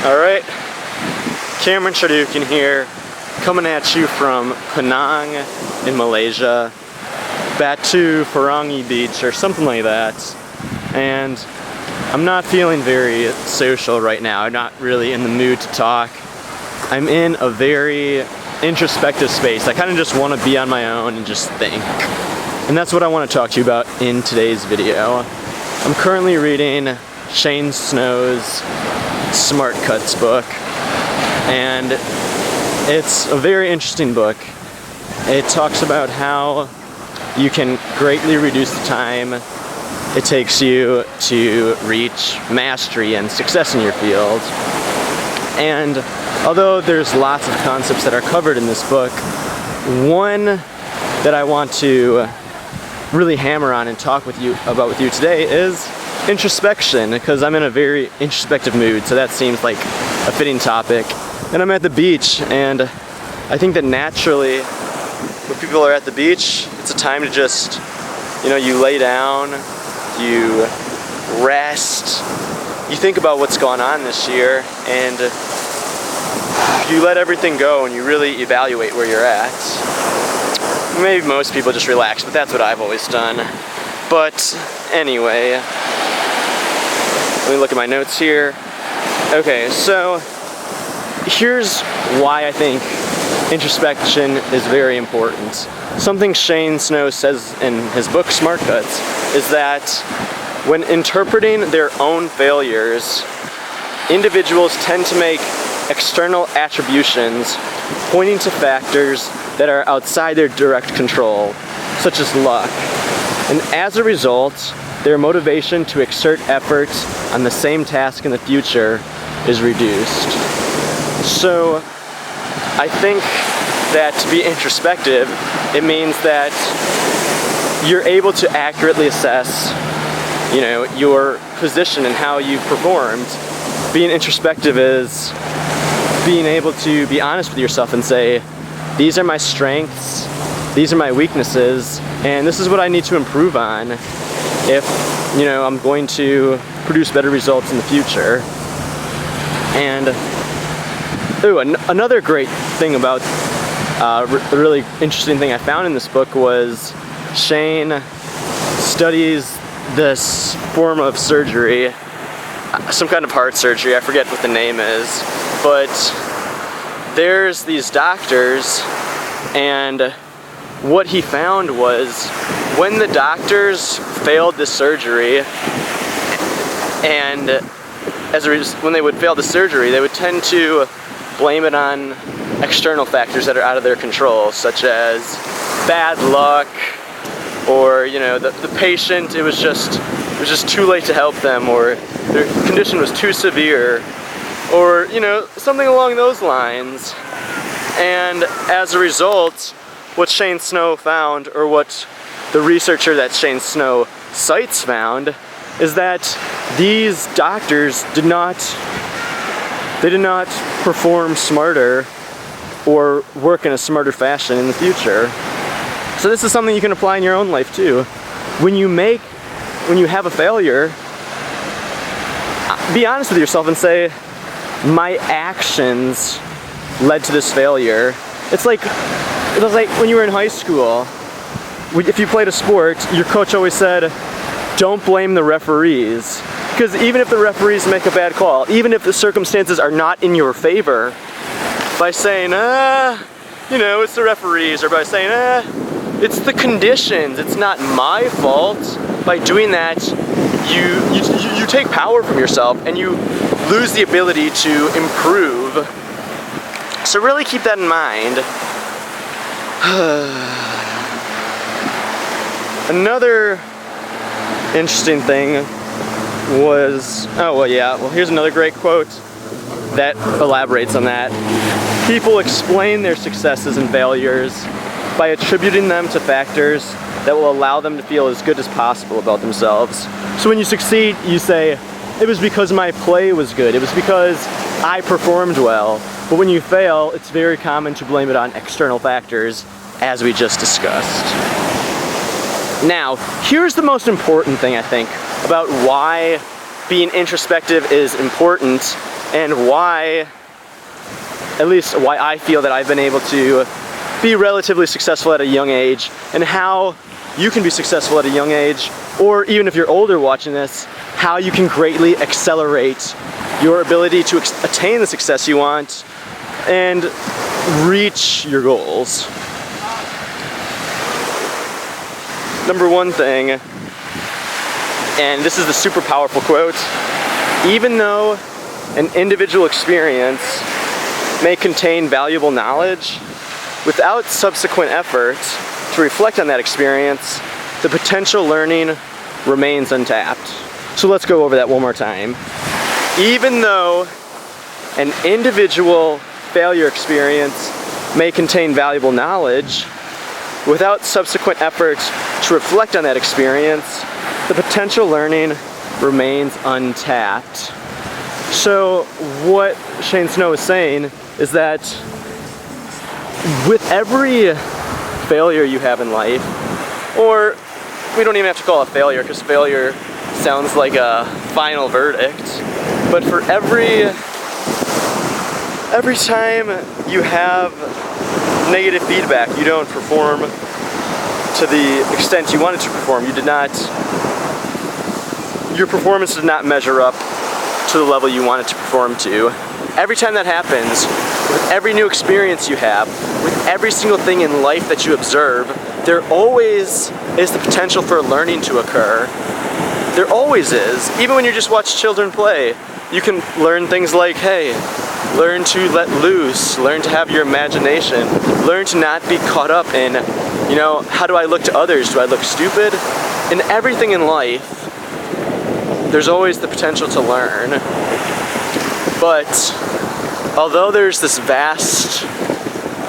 Alright, Cameron Chardukian here, coming at you from Penang in Malaysia, Batu Perangi Beach or something like that. And I'm not feeling very social right now. I'm not really in the mood to talk. I'm in a very introspective space. I kind of just want to be on my own and just think. And that's what I want to talk to you about in today's video. I'm currently reading Shane Snow's Smartcut's book, and it's a very interesting book. It talks about how you can greatly reduce the time it takes you to reach mastery and success in your field. And although there's lots of concepts that are covered in this book, one that I want to really hammer on and talk with you about today is introspection, because I'm in a very introspective mood, so that seems like a fitting topic. And I'm at the beach, and I think that naturally when people are at the beach, it's a time to just, you lay down, you rest, you think about what's gone on this year, and you let everything go and you really evaluate where you're at. Maybe most people just relax, but that's what I've always done. But anyway, let me look at my notes here. Okay, so here's why I think introspection is very important. Something Shane Snow says in his book Smartcuts is that when interpreting their own failures, individuals tend to make external attributions pointing to factors that are outside their direct control, such as luck. And as a result, their motivation to exert effort on the same task in the future is reduced. So I think that to be introspective, it means that you're able to accurately assess, your position and how you've performed. Being introspective is being able to be honest with yourself and say, these are my strengths, these are my weaknesses, and this is what I need to improve on if, I'm going to produce better results in the future. And another great thing about the really interesting thing I found in this book was Shane studies this form of surgery, some kind of heart surgery, I forget what the name is, but there's these doctors, and what he found was when the doctors failed the surgery, and when they would fail the surgery, they would tend to blame it on external factors that are out of their control, such as bad luck, or the patient, it was just too late to help them, or their condition was too severe, or something along those lines. And as a result, what Shane Snow found, or what the researcher that Shane Snow cites found, is that these doctors did not perform smarter or work in a smarter fashion in the future. So this is something you can apply in your own life too. When you have a failure, be honest with yourself and say, my actions led to this failure. It was like when you were in high school, if you played a sport, your coach always said, don't blame the referees. Because even if the referees make a bad call, even if the circumstances are not in your favor, by saying, it's the referees, or by saying, it's the conditions, it's not my fault, by doing that, you take power from yourself and you lose the ability to improve. So really keep that in mind. Another interesting thing was, here's another great quote that elaborates on that. People explain their successes and failures by attributing them to factors that will allow them to feel as good as possible about themselves. So when you succeed, you say, it was because my play was good, it was because I performed well. But when you fail, it's very common to blame it on external factors, as we just discussed. Now, here's the most important thing I think about why being introspective is important and why, at least why I feel that I've been able to be relatively successful at a young age, and how you can be successful at a young age, or even if you're older watching this, how you can greatly accelerate your ability to attain the success you want and reach your goals. Number one thing, and this is the super powerful quote, even though an individual experience may contain valuable knowledge, without subsequent effort to reflect on that experience, the potential learning remains untapped. So let's go over that one more time. Even though an individual failure experience may contain valuable knowledge, without subsequent effort to reflect on that experience, the potential learning remains untapped. So what Shane Snow is saying is that with every failure you have in life, or we don't even have to call it failure, because failure sounds like a final verdict, but for every time you have negative feedback, you don't perform to the extent you wanted to perform, your performance did not measure up to the level you wanted to perform to. Every time that happens, with every new experience you have, with every single thing in life that you observe, there always is the potential for learning to occur. There always is. Even when you just watch children play, you can learn things like, hey, learn to let loose, learn to have your imagination, learn to not be caught up in, how do I look to others? Do I look stupid? In everything in life, there's always the potential to learn. But although there's this vast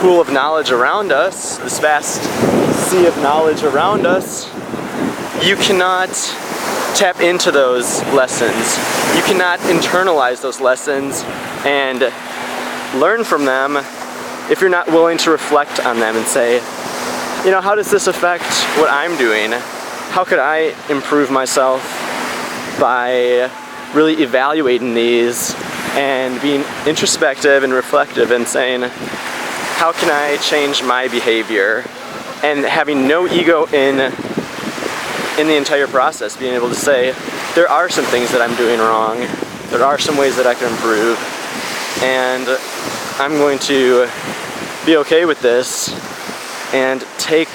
pool of knowledge around us, this vast sea of knowledge around us, you cannot tap into those lessons. You cannot internalize those lessons and learn from them if you're not willing to reflect on them and say, how does this affect what I'm doing? How could I improve myself by really evaluating these and being introspective and reflective and saying, how can I change my behavior? And having no ego in the entire process, being able to say, there are some things that I'm doing wrong, there are some ways that I can improve, and I'm going to be okay with this and take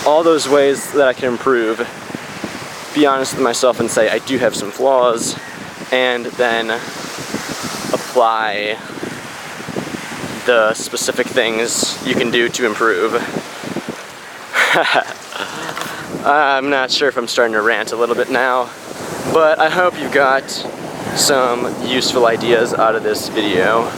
all those ways that I can improve, be honest with myself and say I do have some flaws, and then apply the specific things you can do to improve. I'm not sure if I'm starting to rant a little bit now, but I hope you got some useful ideas out of this video.